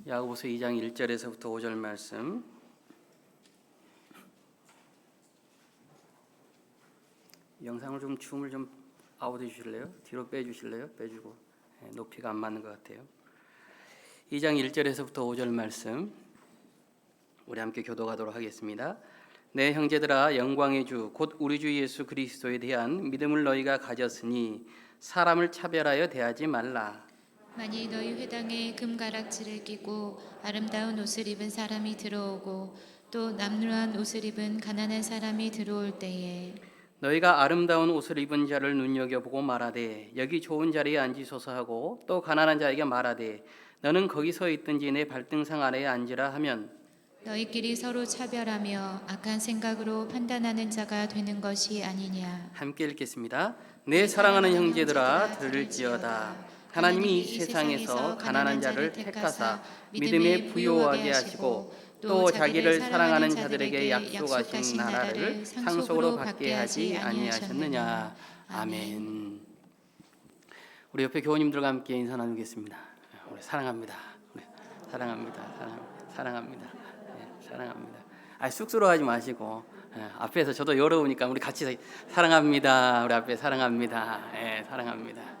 야고보서 2장 1절에서부터 5절 말씀. 영상을 좀 줌을 좀 아웃해 주실래요? 뒤로 빼 주실래요? 빼주고. 높이가 안 맞는 것 같아요. 2장 1절에서부터 5절 말씀 우리 함께 교독하도록 하겠습니다. 내 형제들아, 영광의 주 곧 우리 주 예수 그리스도에 대한 믿음을 너희가 가졌으니 사람을 차별하여 대하지 말라. 만일 너희 회당에 금가락지를 끼고 아름다운 옷을 입은 사람이 들어오고 또 남루한 옷을 입은 가난한 사람이 들어올 때에 너희가 아름다운 옷을 입은 자를 눈여겨보고 말하되 여기 좋은 자리에 앉으소서 하고 또 가난한 자에게 말하되 너는 거기서 있든지 내 발등상 아래에 앉으라 하면 너희끼리 서로 차별하며 악한 생각으로 판단하는 자가 되는 것이 아니냐. 함께 읽겠습니다. 내 사랑하는 형제들아, 들을지어다. 하나님이 이 세상에서 가난한 자를 택하사 믿음에 부요하게 하시고 또 자기를 사랑하는 자들에게 약속하신 나라를 상속으로 받게 하지 아니하셨느냐. 아멘. 우리 옆에 교우님들과 함께 인사 나누겠습니다. 우리 사랑합니다. 사랑합니다. 사랑합니다. 쑥스러워하지 마시고 앞에서 저도 열어오니까 우리 같이 사랑합니다. 우리 앞에 사랑합니다. 사랑합니다.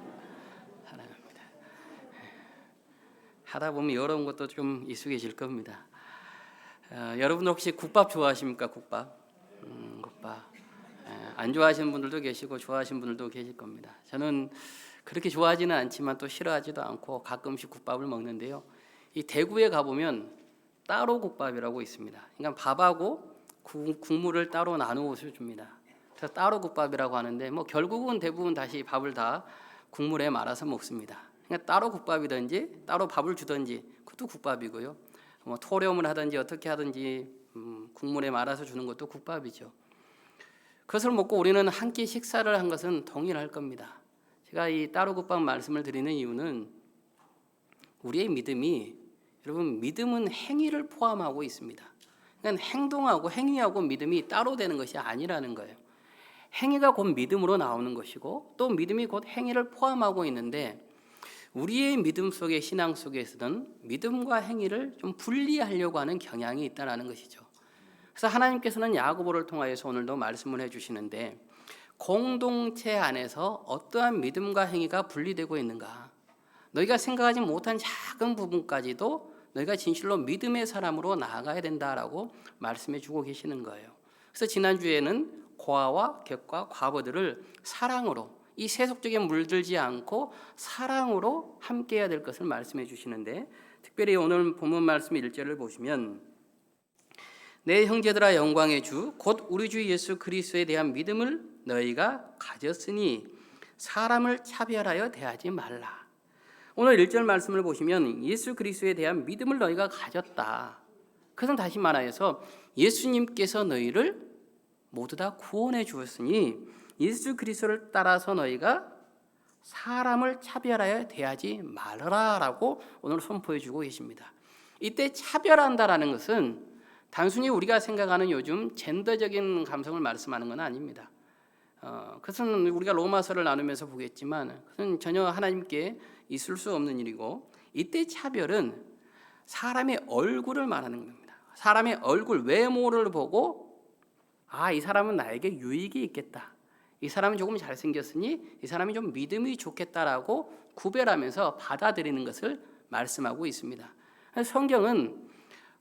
하다 보면 여러분 것도 좀 익숙해질 겁니다. 여러분 혹시 국밥 좋아하십니까? 국밥. 안 좋아하시는 분들도 계시고 좋아하시는 분들도 계실 겁니다. 저는 그렇게 좋아하지는 않지만 또 싫어하지도 않고 가끔씩 국밥을 먹는데요. 이 대구에 가보면 따로 국밥이라고 있습니다. 그러니까 밥하고 국물을 따로 나누어서 줍니다. 그래서 따로 국밥이라고 하는데 결국은 대부분 다시 밥을 다 국물에 말아서 먹습니다. 그러니까 따로 국밥이든지 따로 밥을 주든지 그것도 국밥이고요. 토렴을 하든지 어떻게 하든지 국물에 말아서 주는 것도 국밥이죠. 그것을 먹고 우리는 한 끼 식사를 한 것은 동일할 겁니다. 제가 이 따로 국밥 말씀을 드리는 이유는 우리의 믿음이, 여러분, 믿음은 행위를 포함하고 있습니다. 그러니까 행동하고 행위하고 믿음이 따로 되는 것이 아니라는 거예요. 행위가 곧 믿음으로 나오는 것이고 또 믿음이 곧 행위를 포함하고 있는데 우리의 믿음 속의 신앙 속에서는 믿음과 행위를 좀 분리하려고 하는 경향이 있다는 것이죠. 그래서 하나님께서는 야고보를 통하여서 오늘도 말씀을 해주시는데 공동체 안에서 어떠한 믿음과 행위가 분리되고 있는가, 너희가 생각하지 못한 작은 부분까지도 너희가 진실로 믿음의 사람으로 나아가야 된다라고 말씀해 주고 계시는 거예요. 그래서 지난주에는 고아와 객과 과부들을 사랑으로, 이 세속적인 물들지 않고 사랑으로 함께 해야 될 것을 말씀해 주시는데, 특별히 오늘 본문 말씀 1절을 보시면 내 형제들아, 영광의 주 곧 우리 주 예수 그리스도에 대한 믿음을 너희가 가졌으니 사람을 차별하여 대하지 말라. 오늘 1절 말씀을 보시면 예수 그리스도에 대한 믿음을 너희가 가졌다. 그것은 다시 말하여서 예수님께서 너희를 모두 다 구원해 주었으니 예수 그리스도를 따라서 너희가 사람을 차별하여 대하지 말아라라고 오늘 선포해 주고 계십니다. 이때 차별한다라는 것은 단순히 우리가 생각하는 요즘 젠더적인 감성을 말씀하는 건 아닙니다. 그것은 우리가 로마서를 나누면서 보겠지만 그것은 전혀 하나님께 있을 수 없는 일이고, 이때 차별은 사람의 얼굴을 말하는 겁니다. 사람의 얼굴, 외모를 보고 이 사람은 나에게 유익이 있겠다, 이 사람은 조금 잘생겼으니 이 사람이 좀 믿음이 좋겠다라고 구별하면서 받아들이는 것을 말씀하고 있습니다. 성경은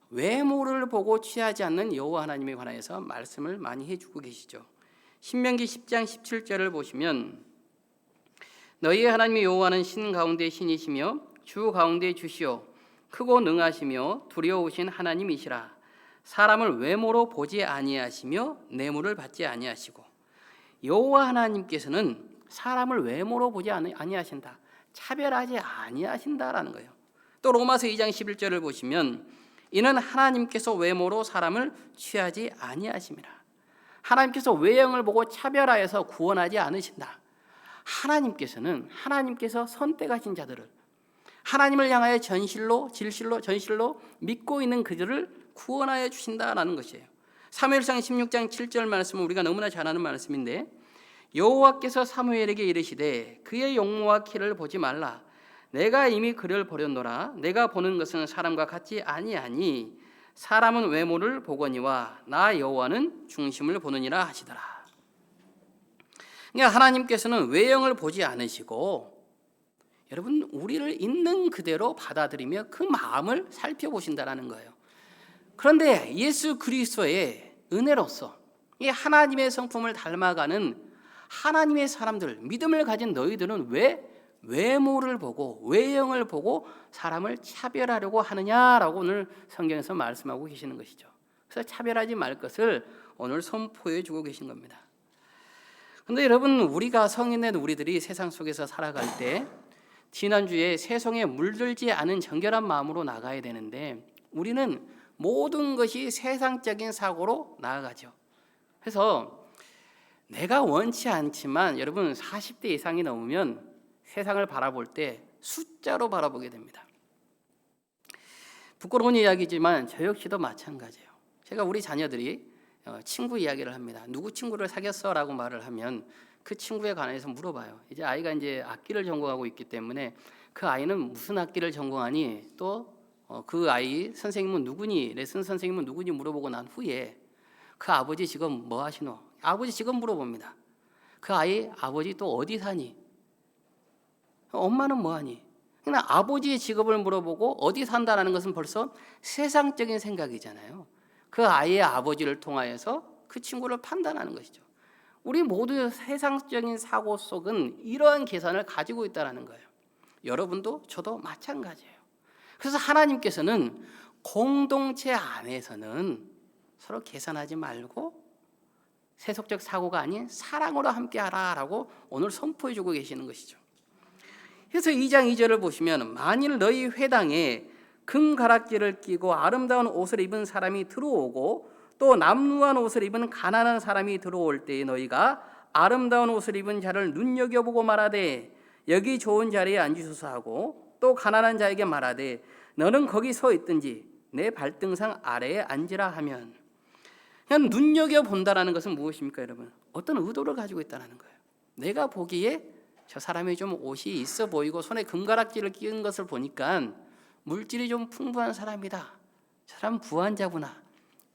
외모를 보고 취하지 않는 여호와 하나님에 관하여서 말씀을 많이 해주고 계시죠. 신명기 10장 17절을 보시면 너희의 하나님 여호와는 신 가운데 신이시며 주 가운데 주시오 크고 능하시며 두려우신 하나님이시라. 사람을 외모로 보지 아니하시며 뇌물을 받지 아니하시고. 여호와 하나님께서는 사람을 외모로 보지 아니하신다, 차별하지 아니하신다라는 거예요. 또 로마서 2장 11절을 보시면 이는 하나님께서 외모로 사람을 취하지 아니하심이라. 하나님께서 외형을 보고 차별하여서 구원하지 않으신다. 하나님께서 선택하신 자들을, 하나님을 향하여 진실로 믿고 있는 그들을 구원하여 주신다라는 것이에요. 사무엘상 16장 7절 말씀은 우리가 너무나 잘 아는 말씀인데 여호와께서 사무엘에게 이르시되 그의 용모와 키를 보지 말라. 내가 이미 그를 버렸노라. 내가 보는 것은 사람과 같지 아니하니 사람은 외모를 보거니와 나 여호와는 중심을 보느니라 하시더라. 그러니까 하나님께서는 외형을 보지 않으시고 여러분 우리를 있는 그대로 받아들이며 그 마음을 살펴보신다라는 거예요. 그런데 예수 그리스도의 은혜로서 이 하나님의 성품을 닮아가는 하나님의 사람들, 믿음을 가진 너희들은 왜 외모를 보고 외형을 보고 사람을 차별하려고 하느냐라고 오늘 성경에서 말씀하고 계시는 것이죠. 그래서 차별하지 말 것을 오늘 선포해 주고 계신 겁니다. 그런데 여러분 우리가 성인된 우리들이 세상 속에서 살아갈 때 지난주에 세상에 물들지 않은 정결한 마음으로 나가야 되는데 우리는 모든 것이 세상적인 사고로 나아가죠. 그래서 내가 원치 않지만 여러분 40대 이상이 넘으면 세상을 바라볼 때 숫자로 바라보게 됩니다. 부끄러운 이야기지만 저 역시도 마찬가지예요. 제가 우리 자녀들이 친구 이야기를 합니다. 누구 친구를 사귀었어? 라고 말을 하면 그 친구에 관해서 물어봐요. 이제 아이가 이제 악기를 전공하고 있기 때문에 그 아이는 무슨 악기를 전공하니? 또 그 아이 선생님은 누구니? 레슨 선생님은 누구니? 물어보고 난 후에 그 아버지 지금 뭐 하시노? 아버지 지금 물어봅니다. 그 아이 아버지 또 어디 사니? 엄마는 뭐 하니? 그냥 아버지의 직업을 물어보고 어디 산다라는 것은 벌써 세상적인 생각이잖아요. 그 아이의 아버지를 통하여서 그 친구를 판단하는 것이죠. 우리 모두의 세상적인 사고 속은 이러한 계산을 가지고 있다는 거예요. 여러분도 저도 마찬가지예요. 그래서 하나님께서는 공동체 안에서는 서로 계산하지 말고 세속적 사고가 아닌 사랑으로 함께하라라고 오늘 선포해주고 계시는 것이죠. 그래서 2장 2절을 보시면 만일 너희 회당에 금가락지를 끼고 아름다운 옷을 입은 사람이 들어오고 또 남루한 옷을 입은 가난한 사람이 들어올 때에 너희가 아름다운 옷을 입은 자를 눈여겨보고 말하되 여기 좋은 자리에 앉으소서 하고 또 가난한 자에게 말하되 너는 거기 서 있든지 내 발등상 아래에 앉으라 하면 그냥 눈여겨본다라는 것은 무엇입니까 여러분? 어떤 의도를 가지고 있다는 거예요. 내가 보기에 저 사람이 좀 옷이 있어 보이고 손에 금가락지를 끼운 것을 보니까 물질이 좀 풍부한 사람이다. 저 사람 부한자구나.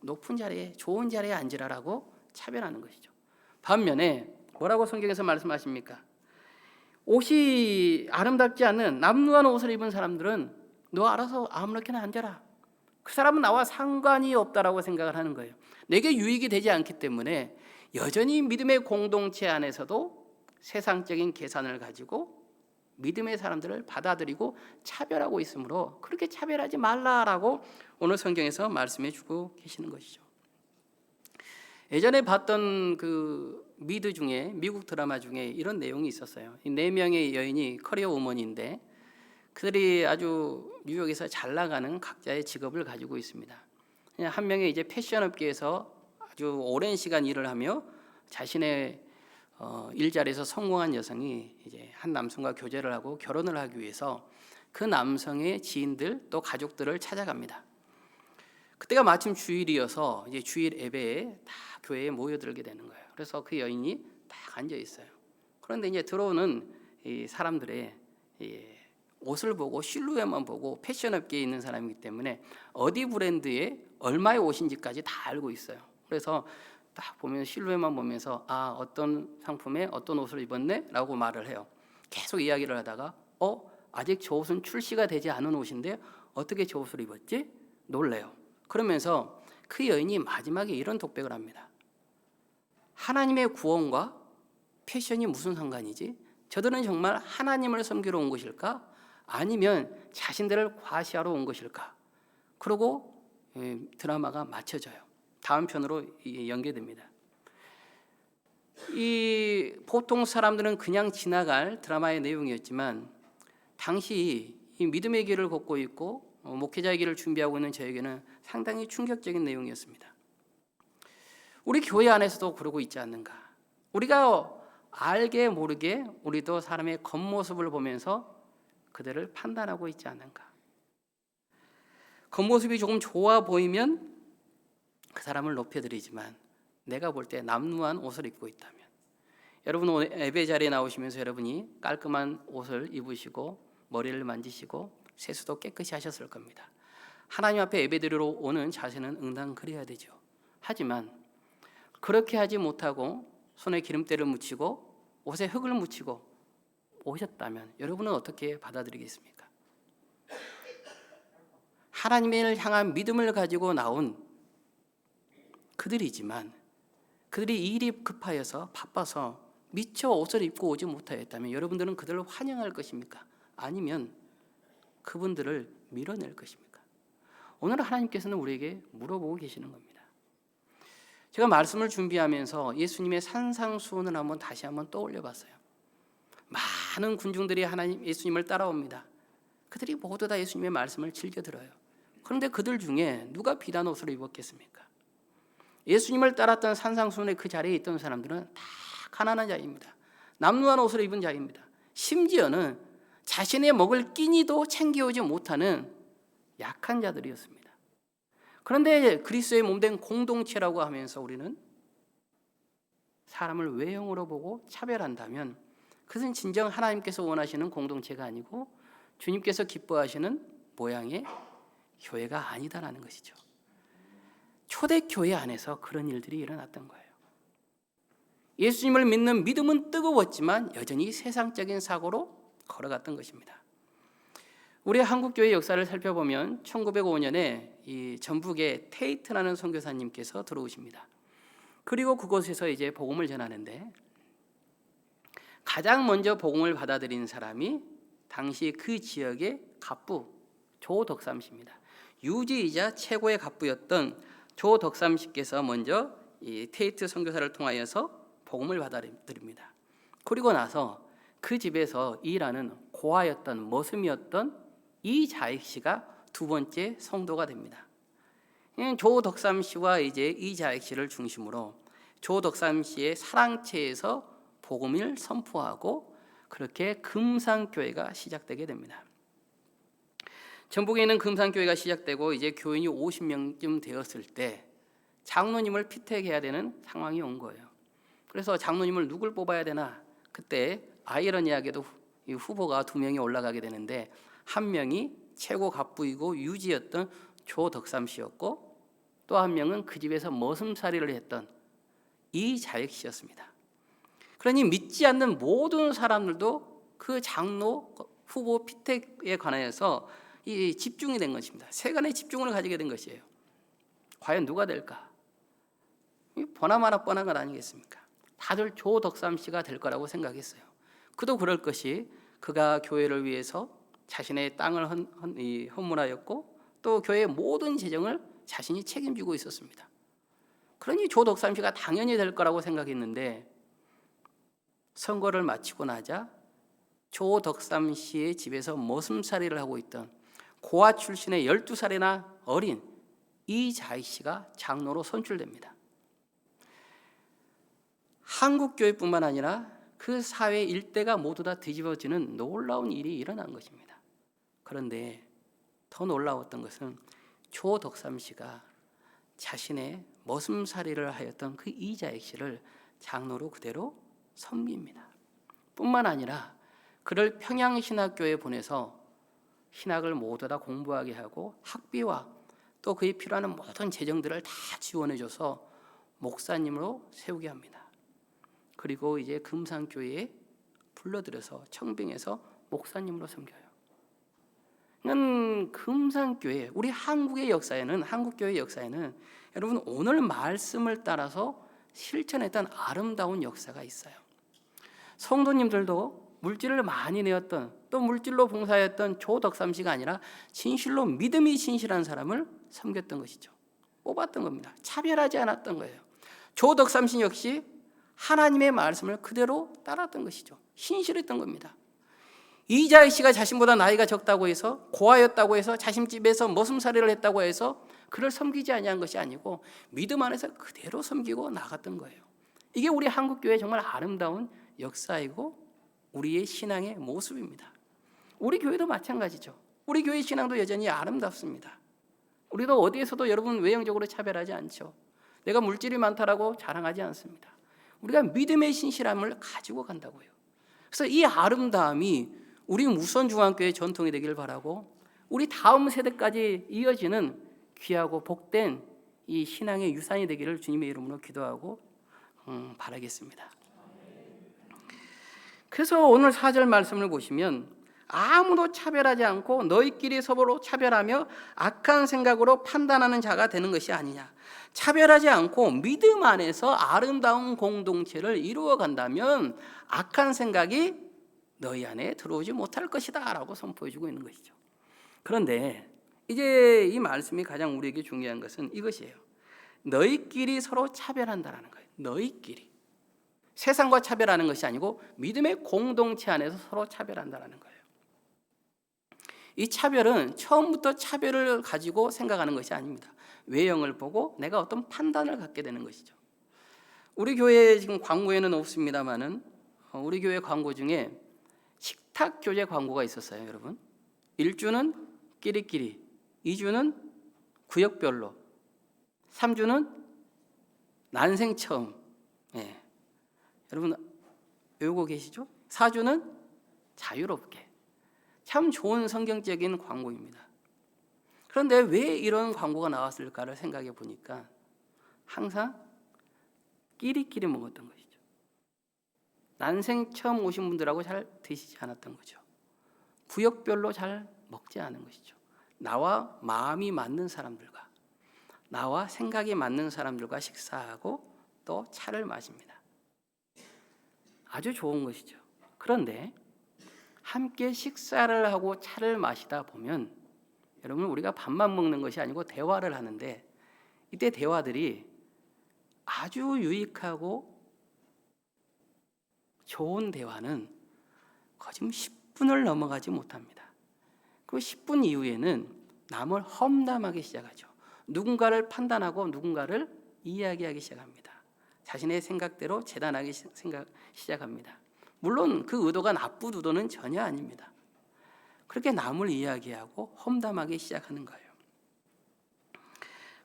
높은 자리에 좋은 자리에 앉으라라고 차별하는 것이죠. 반면에 뭐라고 성경에서 말씀하십니까? 옷이 아름답지 않는 남루한 옷을 입은 사람들은 너 알아서 아무렇게나 앉아라. 그 사람은 나와 상관이 없다라고 생각을 하는 거예요. 내게 유익이 되지 않기 때문에 여전히 믿음의 공동체 안에서도 세상적인 계산을 가지고 믿음의 사람들을 받아들이고 차별하고 있으므로 그렇게 차별하지 말라라고 오늘 성경에서 말씀해 주고 계시는 것이죠. 예전에 봤던 그 미드 중에 미국 드라마 중에 이런 내용이 있었어요. 이 4명의 여인이 커리어 우먼인데 그들이 아주 뉴욕에서 잘 나가는 각자의 직업을 가지고 있습니다. 한 명이 이제 패션 업계에서 아주 오랜 시간 일을 하며 자신의 일자리에서 성공한 여성이 이제 한 남성과 교제를 하고 결혼을 하기 위해서 그 남성의 지인들 또 가족들을 찾아갑니다. 그때가 마침 주일이어서 이제 주일 예배에 다 교회에 모여들게 되는 거예요. 그래서 그 여인이 딱 앉아 있어요. 그런데 이제 들어오는 이 사람들의 옷을 보고 실루엣만 보고 패션 업계에 있는 사람이기 때문에 어디 브랜드에 얼마의 옷인지까지 다 알고 있어요. 그래서 딱 보면 실루엣만 보면서 아 어떤 상품에 어떤 옷을 입었네 라고 말을 해요. 계속 이야기를 하다가 아직 저 옷은 출시가 되지 않은 옷인데 어떻게 저 옷을 입었지? 놀래요. 그러면서 그 여인이 마지막에 이런 독백을 합니다. 하나님의 구원과 패션이 무슨 상관이지? 저들은 정말 하나님을 섬기러 온 것일까? 아니면 자신들을 과시하러 온 것일까? 그러고 드라마가 마쳐져요. 다음 편으로 연계됩니다. 이 보통 사람들은 그냥 지나갈 드라마의 내용이었지만 당시 이 믿음의 길을 걷고 있고 목회자의 길을 준비하고 있는 저에게는 상당히 충격적인 내용이었습니다. 우리 교회 안에서도 그러고 있지 않는가? 우리가 알게 모르게 우리도 사람의 겉모습을 보면서 그들을 판단하고 있지 않는가? 겉모습이 조금 좋아 보이면 그 사람을 높여드리지만 내가 볼 때 남루한 옷을 입고 있다면 여러분 오늘 예배 자리에 나오시면서 여러분이 깔끔한 옷을 입으시고 머리를 만지시고 세수도 깨끗이 하셨을 겁니다. 하나님 앞에 예배드리러 오는 자세는 응당 그래야 되죠. 하지만 그렇게 하지 못하고 손에 기름때를 묻히고 옷에 흙을 묻히고 오셨다면 여러분은 어떻게 받아들이겠습니까? 하나님을 향한 믿음을 가지고 나온 그들이지만 그들이 일이 급하여서 바빠서 미처 옷을 입고 오지 못하였다면 여러분들은 그들을 환영할 것입니까? 아니면 그분들을 밀어낼 것입니까? 오늘 하나님께서는 우리에게 물어보고 계시는 겁니다. 제가 말씀을 준비하면서 예수님의 산상수훈을 다시 한번 떠올려 봤어요. 많은 군중들이 하나님 예수님을 따라옵니다. 그들이 모두 다 예수님의 말씀을 즐겨 들어요. 그런데 그들 중에 누가 비단 옷을 입었겠습니까? 예수님을 따랐던 산상수훈의 그 자리에 있던 사람들은 다 가난한 자입니다. 남루한 옷을 입은 자입니다. 심지어는 자신의 먹을 끼니도 챙겨오지 못하는 약한 자들이었습니다. 그런데 그리스도의 몸된 공동체라고 하면서 우리는 사람을 외형으로 보고 차별한다면 그것은 진정 하나님께서 원하시는 공동체가 아니고 주님께서 기뻐하시는 모양의 교회가 아니다라는 것이죠. 초대교회 안에서 그런 일들이 일어났던 거예요. 예수님을 믿는 믿음은 뜨거웠지만 여전히 세상적인 사고로 걸어갔던 것입니다. 우리 한국교회 역사를 살펴보면 1905년에 이 전북의 테이트라는 선교사님께서 들어오십니다. 그리고 그곳에서 이제 복음을 전하는데 가장 먼저 복음을 받아들인 사람이 당시 그 지역의 갑부 조덕삼 씨입니다. 유지이자 최고의 갑부였던 조덕삼 씨께서 먼저 이 테이트 선교사를 통하여서 복음을 받아들입니다. 그리고 나서 그 집에서 일하는 고아였던 머슴이었던 이자익 씨가 두 번째 성도가 됩니다. 조덕삼 씨와 이제 이자익 씨를 중심으로 조덕삼 씨의 사랑채에서 복음을 선포하고 그렇게 금산교회가 시작되게 됩니다. 전북에 있는 금산교회가 시작되고 이제 교인이 50명쯤 되었을 때 장로님을 피택해야 되는 상황이 온 거예요. 그래서 장로님을 누굴 뽑아야 되나? 그때 아이러니하게도 이 후보가 2명이 올라가게 되는데 한 명이 최고 갑부이고 유지였던 조덕삼 씨였고 또 한 명은 그 집에서 머슴살이를 했던 이자익 씨였습니다. 그러니 믿지 않는 모든 사람들도 그 장로 후보 피택에 관하여서 이 집중이 된 것입니다. 세간의 집중을 가지게 된 것이에요. 과연 누가 될까? 보나마나 뻔한 것 아니겠습니까? 다들 조덕삼 씨가 될 거라고 생각했어요. 그도 그럴 것이 그가 교회를 위해서 자신의 땅을 헌물하였고 또 교회의 모든 재정을 자신이 책임지고 있었습니다. 그러니 조덕삼 씨가 당연히 될 거라고 생각했는데 선거를 마치고 나자 조덕삼 씨의 집에서 머슴살이를 하고 있던 고아 출신의 12살이나 어린 이자익 씨가 장로로 선출됩니다. 한국교회뿐만 아니라 그 사회 일대가 모두 다 뒤집어지는 놀라운 일이 일어난 것입니다. 그런데 더 놀라웠던 것은 조덕삼 씨가 자신의 머슴살이를 하였던 그 이자익 씨를 장로로 그대로 섬깁니다. 뿐만 아니라 그를 평양신학교에 보내서 신학을 모두 다 공부하게 하고 학비와 또 그에 필요한 모든 재정들을 다 지원해줘서 목사님으로 세우게 합니다. 그리고 이제 금산교회에 불러들여서 청빙해서 목사님으로 섬겨요. 금산교회, 우리 한국교회 역사에는 여러분 오늘 말씀을 따라서 실천했던 아름다운 역사가 있어요. 성도님들도 물질을 많이 내었던 또 물질로 봉사했던 조덕삼 씨가 아니라 진실로 믿음이 진실한 사람을 섬겼던 것이죠. 뽑았던 겁니다. 차별하지 않았던 거예요. 조덕삼 씨 역시 하나님의 말씀을 그대로 따랐던 것이죠. 신실했던 겁니다. 이자익 씨가 자신보다 나이가 적다고 해서 고아였다고 해서 자신 집에서 머슴살이를 했다고 해서 그를 섬기지 아니한 것이 아니고 믿음 안에서 그대로 섬기고 나갔던 거예요. 이게 우리 한국교회의 정말 아름다운 역사이고 우리의 신앙의 모습입니다. 우리 교회도 마찬가지죠. 우리 교회 신앙도 여전히 아름답습니다. 우리도 어디에서도 여러분 외형적으로 차별하지 않죠. 내가 물질이 많다라고 자랑하지 않습니다. 우리가 믿음의 신실함을 가지고 간다고요. 그래서 이 아름다움이 우리 무선중앙교회 전통이 되길 바라고 우리 다음 세대까지 이어지는 귀하고 복된 이 신앙의 유산이 되기를 주님의 이름으로 기도하고 바라겠습니다. 그래서 오늘 4절 말씀을 보시면 아무도 차별하지 않고 너희끼리 서로 차별하며 악한 생각으로 판단하는 자가 되는 것이 아니냐. 차별하지 않고 믿음 안에서 아름다운 공동체를 이루어 간다면 악한 생각이 너희 안에 들어오지 못할 것이다 라고 선포해 주고 있는 것이죠. 그런데 이제 이 말씀이 가장 우리에게 중요한 것은 이것이에요. 너희끼리 서로 차별한다라는 거예요. 너희끼리. 세상과 차별하는 것이 아니고 믿음의 공동체 안에서 서로 차별한다라는 거예요. 이 차별은 처음부터 차별을 가지고 생각하는 것이 아닙니다. 외형을 보고 내가 어떤 판단을 갖게 되는 것이죠. 우리 교회 지금 광고에는 없습니다만은 우리 교회 광고 중에 식탁 교제 광고가 있었어요, 여러분. 1주는 끼리끼리, 2주는 구역별로, 3주는 난생 처음. 예. 여러분 외우고 계시죠? 4주는 자유롭게. 참 좋은 성경적인 광고입니다. 그런데 왜 이런 광고가 나왔을까를 생각해 보니까 항상 끼리끼리 먹었던 것이죠. 난생 처음 오신 분들하고 잘 드시지 않았던 거죠. 구역별로 잘 먹지 않은 것이죠. 나와 마음이 맞는 사람들과 나와 생각이 맞는 사람들과 식사하고 또 차를 마십니다. 아주 좋은 것이죠. 그런데 함께 식사를 하고 차를 마시다 보면 여러분 우리가 밥만 먹는 것이 아니고 대화를 하는데 이때 대화들이 아주 유익하고 좋은 대화는 거의 10분을 넘어가지 못합니다. 그 10분 이후에는 남을 험담하기 시작하죠. 누군가를 판단하고 누군가를 이야기하기 시작합니다. 자신의 생각대로 재단하기 시작합니다. 물론 그 의도가 나쁜 의도는 전혀 아닙니다. 그렇게 남을 이야기하고 험담하기 시작하는 거예요.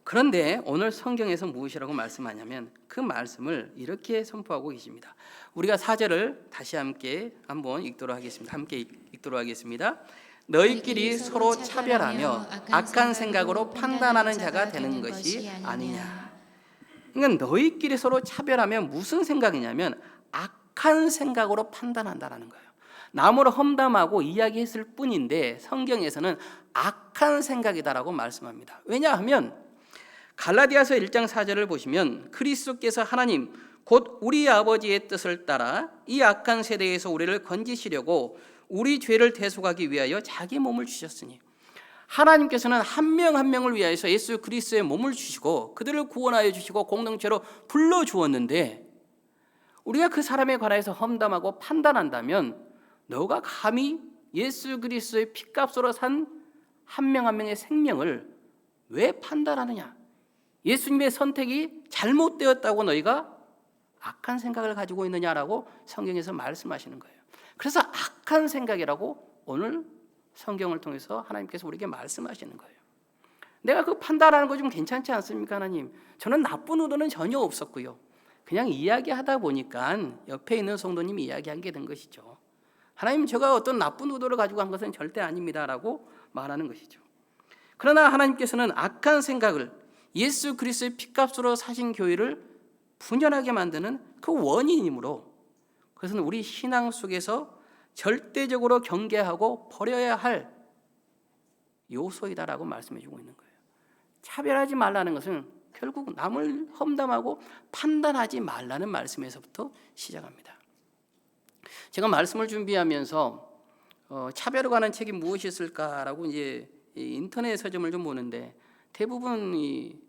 그런데 오늘 성경에서 무엇이라고 말씀하냐면 그 말씀을 이렇게 선포하고 계십니다. 우리가 4절을 다시 함께 한번 읽도록 하겠습니다. 함께 읽도록 하겠습니다. 너희끼리 서로 차별하며 악한 생각으로 판단하는 자가 되는 것이 아니냐. 그러니까 너희끼리 서로 차별하며 무슨 생각이냐면 악한 생각으로 판단한다라는 거예요. 남으로 험담하고 이야기했을 뿐인데 성경에서는 악한 생각이다라고 말씀합니다. 왜냐하면 갈라디아서 1장 4절을 보시면 그리스도께서 하나님 곧 우리 아버지의 뜻을 따라 이 악한 세대에서 우리를 건지시려고 우리 죄를 대속하기 위하여 자기 몸을 주셨으니 하나님께서는 한 명 한 명을 위하여서 예수 그리스도의 몸을 주시고 그들을 구원하여 주시고 공동체로 불러주었는데 우리가 그 사람에 관하여서 험담하고 판단한다면 너가 감히 예수 그리스도의 피값으로 산 한 명 한 명의 생명을 왜 판단하느냐? 예수님의 선택이 잘못되었다고 너희가 악한 생각을 가지고 있느냐라고 성경에서 말씀하시는 거예요. 그래서 악한 생각이라고 오늘 성경을 통해서 하나님께서 우리에게 말씀하시는 거예요. 내가 그 판단하는 거 좀 괜찮지 않습니까, 하나님? 저는 나쁜 의도는 전혀 없었고요. 그냥 이야기하다 보니까 옆에 있는 성도님이 이야기한 게 된 것이죠. 하나님, 제가 어떤 나쁜 의도를 가지고 한 것은 절대 아닙니다라고 말하는 것이죠. 그러나 하나님께서는 악한 생각을 예수 그리스도의 피값으로 사신 교회를 분열하게 만드는 그 원인이므로 그것은 우리 신앙 속에서 절대적으로 경계하고 버려야 할 요소이다라고 말씀해 주고 있는 거예요. 차별하지 말라는 것은 결국 남을 험담하고 판단하지 말라는 말씀에서부터 시작합니다. 제가 말씀을 준비하면서 차별에 관한 책이 무엇이 있을까라고 이제 인터넷 서점을 좀 보는데 대부분 이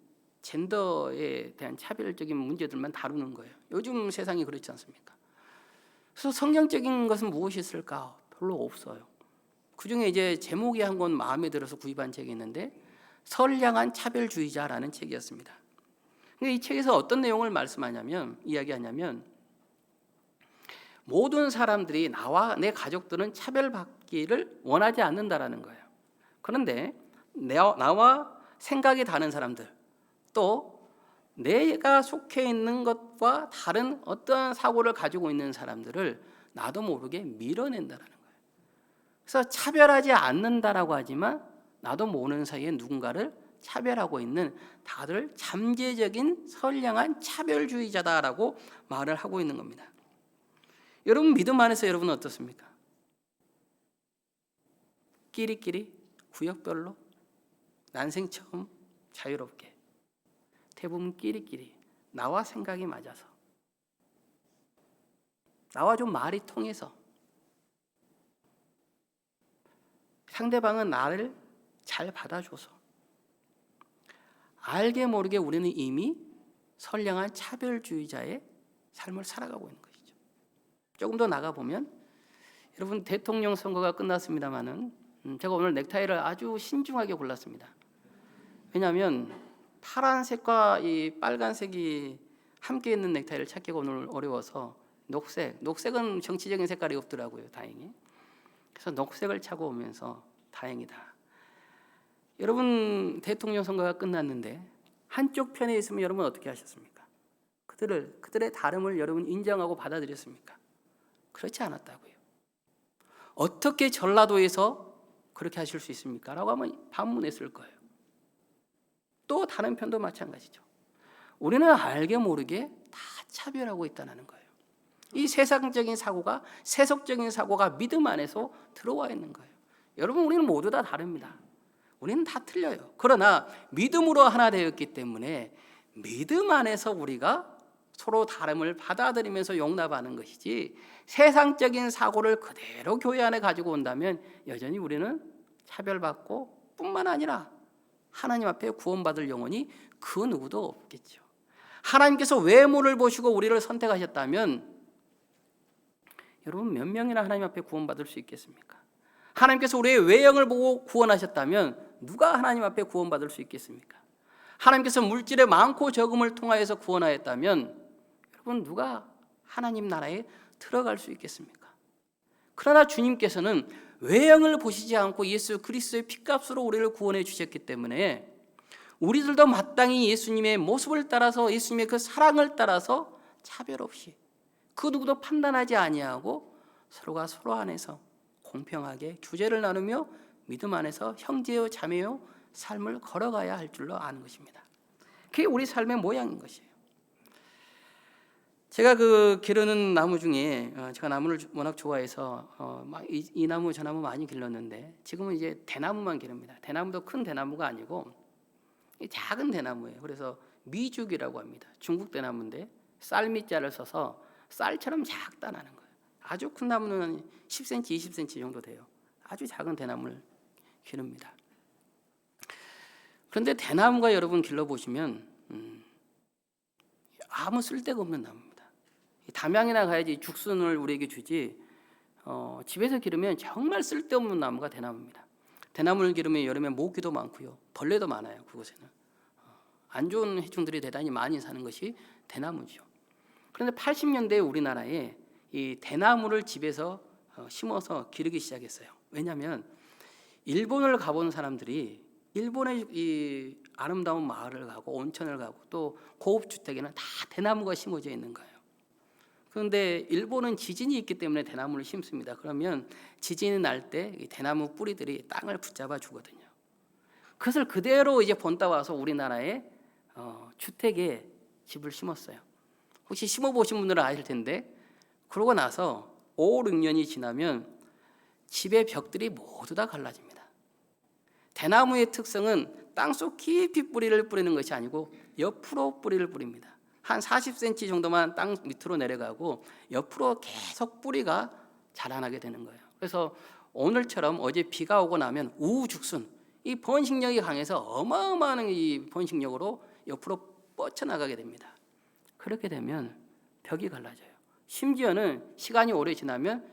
젠더에 대한 차별적인 문제들만 다루는 거예요. 요즘 세상이 그렇지 않습니까? 그래서 성경적인 것은 무엇이 있을까? 별로 없어요. 그중에 이제 제목이 한 권 마음에 들어서 구입한 책이 있는데 선량한 차별주의자라는 책이었습니다. 이 책에서 어떤 내용을 이야기하냐면 모든 사람들이 나와 내 가족들은 차별받기를 원하지 않는다라는 거예요. 그런데 나와 생각이 다른 사람들 또 내가 속해 있는 것과 다른 어떠한 사고를 가지고 있는 사람들을 나도 모르게 밀어낸다라는 거예요. 그래서 차별하지 않는다라고 하지만 나도 모르는 사이에 누군가를 차별하고 있는 다들 잠재적인 선량한 차별주의자다라고 말을 하고 있는 겁니다. 여러분 믿음 안에서 여러분은 어떻습니까? 끼리끼리 구역별로 난생 처음 자유롭게 대부분 끼리끼리 나와 생각이 맞아서 나와 좀 말이 통해서 상대방은 나를 잘 받아줘서 알게 모르게 우리는 이미 선량한 차별주의자의 삶을 살아가고 있는 것이죠. 조금 더 나가보면 여러분 대통령 선거가 끝났습니다마는 제가 오늘 넥타이를 아주 신중하게 골랐습니다. 왜냐하면 파란색과 이 빨간색이 함께 있는 넥타이를 찾기가 오늘 어려워서 녹색은 정치적인 색깔이 없더라고요, 다행히. 그래서 녹색을 차고 오면서 다행이다. 여러분 대통령 선거가 끝났는데 한쪽 편에 있으면 여러분 어떻게 하셨습니까? 그들의 다름을 여러분 인정하고 받아들였습니까? 그렇지 않았다고요. 어떻게 전라도에서 그렇게 하실 수 있습니까? 라고 하면 반문했을 거예요. 또 다른 편도 마찬가지죠. 우리는 알게 모르게 다 차별하고 있다는 거예요. 이 세상적인 사고가 세속적인 사고가 믿음 안에서 들어와 있는 거예요. 여러분 우리는 모두 다 다릅니다. 우리는 다 틀려요. 그러나 믿음으로 하나 되었기 때문에 믿음 안에서 우리가 서로 다름을 받아들이면서 용납하는 것이지 세상적인 사고를 그대로 교회 안에 가지고 온다면 여전히 우리는 차별받고 뿐만 아니라 하나님 앞에 구원받을 영혼이 그 누구도 없겠죠. 하나님께서 외모를 보시고 우리를 선택하셨다면 여러분 몇 명이나 하나님 앞에 구원받을 수 있겠습니까? 하나님께서 우리의 외형을 보고 구원하셨다면 누가 하나님 앞에 구원받을 수 있겠습니까? 하나님께서 물질의 많고 적음을 통하여서 구원하였다면 여러분 누가 하나님 나라에 들어갈 수 있겠습니까? 그러나 주님께서는 외형을 보시지 않고 예수 그리스도의 피값으로 우리를 구원해 주셨기 때문에 우리들도 마땅히 예수님의 모습을 따라서 예수님의 그 사랑을 따라서 차별 없이 그 누구도 판단하지 아니하고 서로가 서로 안에서 공평하게 주제를 나누며 믿음 안에서 형제요 자매요 삶을 걸어가야 할 줄로 아는 것입니다. 그게 우리 삶의 모양인 것이에요. 제가 그 기르는 나무 중에 제가 나무를 워낙 좋아해서 이 나무 저 나무 많이 길렀는데 지금은 이제 대나무만 기릅니다. 대나무도 큰 대나무가 아니고 작은 대나무예요. 그래서 미죽이라고 합니다. 중국 대나무인데 쌀미자를 써서 쌀처럼 작다 나는 거예요. 아주 큰 나무는 10cm, 20cm 정도 돼요. 아주 작은 대나무를 기릅니다. 그런데 대나무가 여러분 길러보시면 아무 쓸데가 없는 나무입니다. 담양이나 가야지 죽순을 우리에게 주지 집에서 기르면 정말 쓸데없는 나무가 대나무입니다. 대나무를 기르면 여름에 모기도 많고요. 벌레도 많아요. 그곳에는. 안 좋은 해충들이 대단히 많이 사는 것이 대나무죠. 그런데 80년대에 우리나라에 이 대나무를 집에서 심어서 기르기 시작했어요. 왜냐하면 일본을 가본 사람들이 일본의 이 아름다운 마을을 가고 온천을 가고 또 고급 주택에는 다 대나무가 심어져 있는 거예요. 그런데 일본은 지진이 있기 때문에 대나무를 심습니다. 그러면 지진이 날 때 대나무 뿌리들이 땅을 붙잡아 주거든요. 그것을 그대로 이제 본따 와서 우리나라에 주택에 집을 심었어요. 혹시 심어보신 분들은 아실 텐데 그러고 나서 5, 6년이 지나면 집의 벽들이 모두 다 갈라집니다. 대나무의 특성은 땅속 깊이 뿌리를 뿌리는 것이 아니고 옆으로 뿌리를 뿌립니다. 한 40cm 정도만 땅 밑으로 내려가고 옆으로 계속 뿌리가 자라나게 되는 거예요. 그래서 오늘처럼 어제 비가 오고 나면 우죽순, 이 번식력이 강해서 어마어마한 이 번식력으로 옆으로 뻗쳐나가게 됩니다. 그렇게 되면 벽이 갈라져요. 심지어는 시간이 오래 지나면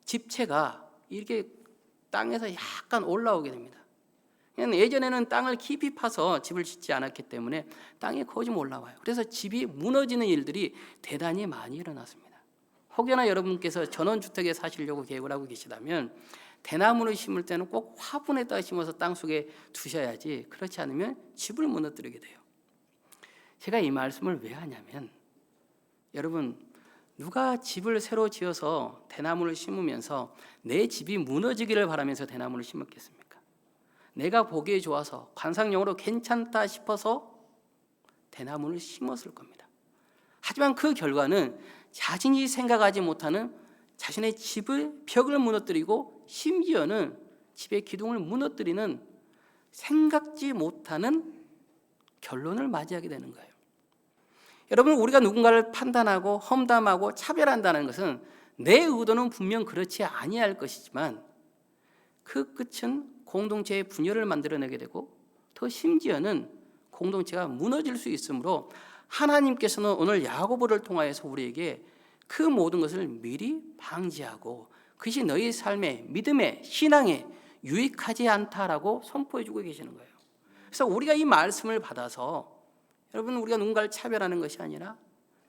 집체가 이렇게 땅에서 약간 올라오게 됩니다. 예전에는 땅을 깊이 파서 집을 짓지 않았기 때문에 땅이 거의 좀 올라와요. 그래서 집이 무너지는 일들이 대단히 많이 일어났습니다. 혹여나 여러분께서 전원주택에 사시려고 계획을 하고 계시다면 대나무를 심을 때는 꼭 화분에다가 심어서 땅속에 두셔야지 그렇지 않으면 집을 무너뜨리게 돼요. 제가 이 말씀을 왜 하냐면 여러분 누가 집을 새로 지어서 대나무를 심으면서 내 집이 무너지기를 바라면서 대나무를 심었겠습니까? 내가 보기에 좋아서 관상용으로 괜찮다 싶어서 대나무를 심었을 겁니다. 하지만 그 결과는 자신이 생각하지 못하는 자신의 집의 벽을 무너뜨리고 심지어는 집의 기둥을 무너뜨리는 생각지 못하는 결론을 맞이하게 되는 거예요. 여러분, 우리가 누군가를 판단하고 험담하고 차별한다는 것은 내 의도는 분명 그렇지 아니할 것이지만 그 끝은 공동체의 분열을 만들어내게 되고 더 심지어는 공동체가 무너질 수 있으므로 하나님께서는 오늘 야고보를 통하여서 우리에게 그 모든 것을 미리 방지하고 그것이 너희 삶의 믿음의 신앙에 유익하지 않다라고 선포해 주고 계시는 거예요. 그래서 우리가 이 말씀을 받아서 여러분, 우리가 누군가를 차별하는 것이 아니라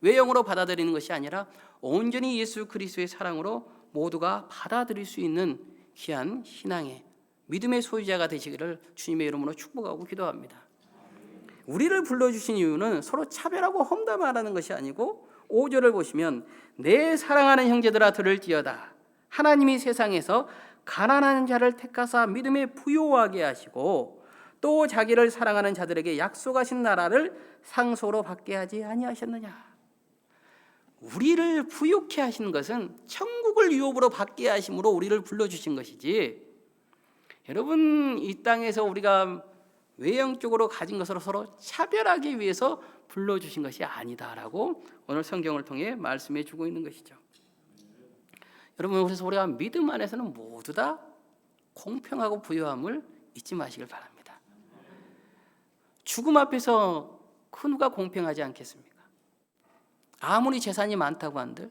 외형으로 받아들이는 것이 아니라 온전히 예수 그리스도의 사랑으로 모두가 받아들일 수 있는 귀한 신앙의 믿음의 소유자가 되시기를 주님의 이름으로 축복하고 기도합니다. 우리를 불러주신 이유는 서로 차별하고 험담하라는 것이 아니고 5절을 보시면 내 사랑하는 형제들아 들을지어다. 하나님이 세상에서 가난한 자를 택하사 믿음에 부요하게 하시고 또 자기를 사랑하는 자들에게 약속하신 나라를 상속으로 받게 하지 아니하셨느냐. 우리를 부유케 하신 것은 천국을 유업으로 받게 하심으로 우리를 불러주신 것이지, 여러분, 이 땅에서 우리가 외형적으로 가진 것으로 서로 차별하기 위해서 불러주신 것이 아니다라고 오늘 성경을 통해 말씀해 주고 있는 것이죠. 여러분, 그래서 우리가 믿음 안에서는 모두 다 공평하고 부요함을 잊지 마시길 바랍니다. 죽음 앞에서 그 누가 공평하지 않겠습니까? 아무리 재산이 많다고 한들,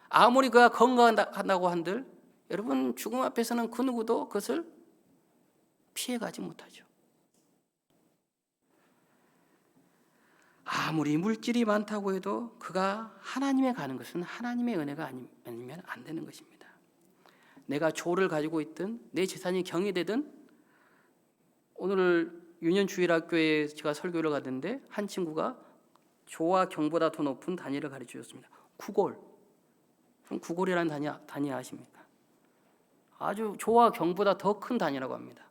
아무리 그가 건강하다고 한들, 여러분, 죽음 앞에서는 그 누구도 그것을 피해가지 못하죠. 아무리 물질이 많다고 해도 그가 하나님에 가는 것은 하나님의 은혜가 아니면 안 되는 것입니다. 내가 조를 가지고 있든 내 재산이 경이되든, 오늘 유년주일학교에 제가 설교를 가던데 한 친구가 조와 경보다 더 높은 단위를 가르쳐 줬습니다. 구골. 구골이라는 단위 아십니까? 아주 조와 경보다 더 큰 단위라고 합니다.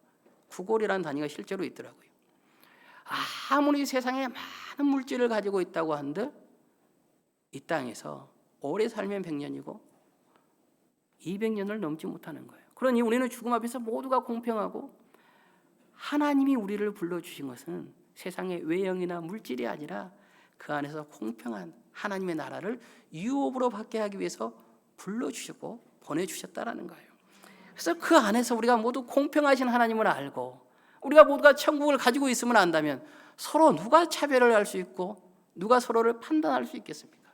구골이라는 단위가 실제로 있더라고요. 아무리 세상에 많은 물질을 가지고 있다고 한들 이 땅에서 오래 살면 100년이고 200년을 넘지 못하는 거예요. 그러니 우리는 죽음 앞에서 모두가 공평하고, 하나님이 우리를 불러주신 것은 세상의 외형이나 물질이 아니라 그 안에서 공평한 하나님의 나라를 유업으로 받게 하기 위해서 불러주셨고 보내주셨다라는 거예요. 그래서 그 안에서 우리가 모두 공평하신 하나님을 알고 우리가 모두가 천국을 가지고 있음을 안다면 서로 누가 차별을 할 수 있고 누가 서로를 판단할 수 있겠습니까?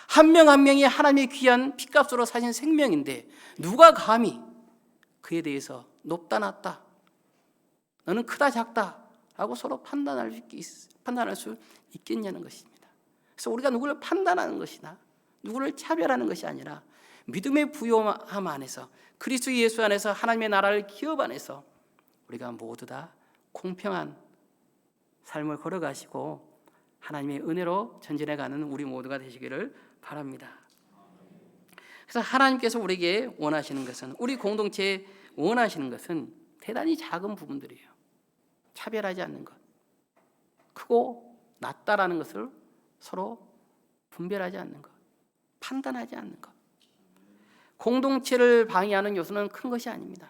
한 명 한 명이 하나님의 귀한 피값으로 사신 생명인데 누가 감히 그에 대해서 높다 낮다, 너는 크다 작다 라고 서로 판단할 수 있겠냐는 것입니다. 그래서 우리가 누구를 판단하는 것이나 누구를 차별하는 것이 아니라 믿음의 부요함 안에서, 그리스도 예수 안에서, 하나님의 나라를 기업 안에서 우리가 모두 다 공평한 삶을 걸어가시고 하나님의 은혜로 전진해가는 우리 모두가 되시기를 바랍니다. 그래서 하나님께서 우리에게 원하시는 것은, 우리 공동체에 원하시는 것은 대단히 작은 부분들이에요. 차별하지 않는 것, 크고 낮다라는 것을 서로 분별하지 않는 것, 판단하지 않는 것. 공동체를 방해하는 요소는 큰 것이 아닙니다.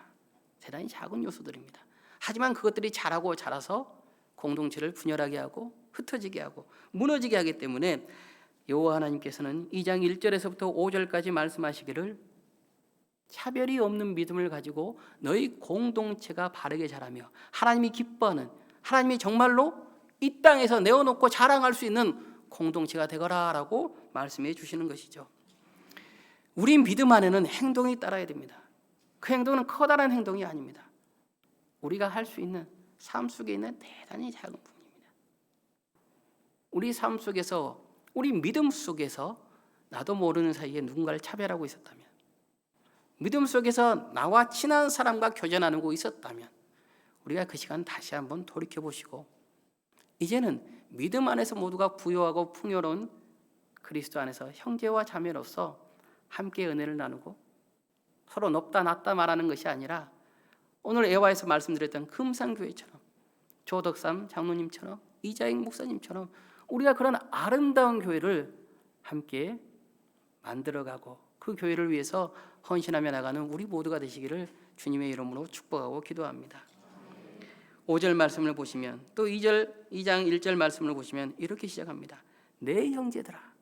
대단히 작은 요소들입니다. 하지만 그것들이 자라서 공동체를 분열하게 하고 흩어지게 하고 무너지게 하기 때문에 여호와 하나님께서는 2장 1절에서부터 5절까지 말씀하시기를, 차별이 없는 믿음을 가지고 너희 공동체가 바르게 자라며 하나님이 기뻐하는, 하나님이 정말로 이 땅에서 내어놓고 자랑할 수 있는 공동체가 되거라라고 말씀해 주시는 것이죠. 우리 믿음 안에는 행동이 따라야 됩니다. 그 행동은 커다란 행동이 아닙니다. 우리가 할 수 있는 삶 속에 있는 대단히 작은 부분입니다. 우리 삶 속에서, 우리 믿음 속에서 나도 모르는 사이에 누군가를 차별하고 있었다면, 믿음 속에서 나와 친한 사람과 교제나누고 있었다면 우리가 그 시간 다시 한번 돌이켜보시고 이제는 믿음 안에서 모두가 부요하고 풍요로운 그리스도 안에서 형제와 자매로서 함께 은혜를 나누고 서로 높다 낮다 말하는 것이 아니라 오늘 애화에서 말씀드렸던 금산교회처럼 조덕삼 장로님처럼 이자익 목사님처럼 우리가 그런 아름다운 교회를 함께 만들어가고 그 교회를 위해서 헌신하며 나가는 우리 모두가 되시기를 주님의 이름으로 축복하고 기도합니다. 5절 말씀을 보시면 또 2장 1절 말씀을 보시면 이렇게 시작합니다. 내 형제들아.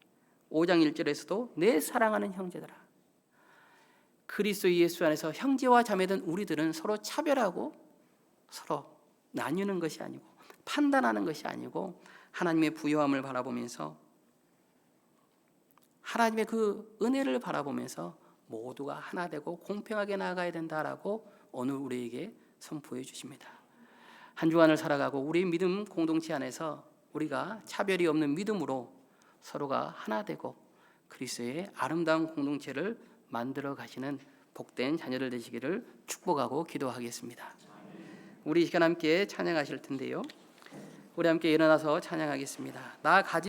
5장 1절에서도 내 사랑하는 형제들아. 그리스도 예수 안에서 형제와 자매된 우리들은 서로 차별하고 서로 나뉘는 것이 아니고 판단하는 것이 아니고 하나님의 부요함을 바라보면서 하나님의 그 은혜를 바라보면서 모두가 하나 되고 공평하게 나아가야 된다라고 오늘 우리에게 선포해 주십니다. 한 주간을 살아가고 우리 믿음 공동체 안에서 우리가 차별이 없는 믿음으로 서로가 하나 되고 그리스도의 아름다운 공동체를 만들어 가시는 복된 자녀들 되시기를 축복하고 기도하겠습니다. 우리 이 시간 함께 찬양하실 텐데요. 우리 함께 일어나서 찬양하겠습니다. 나 가진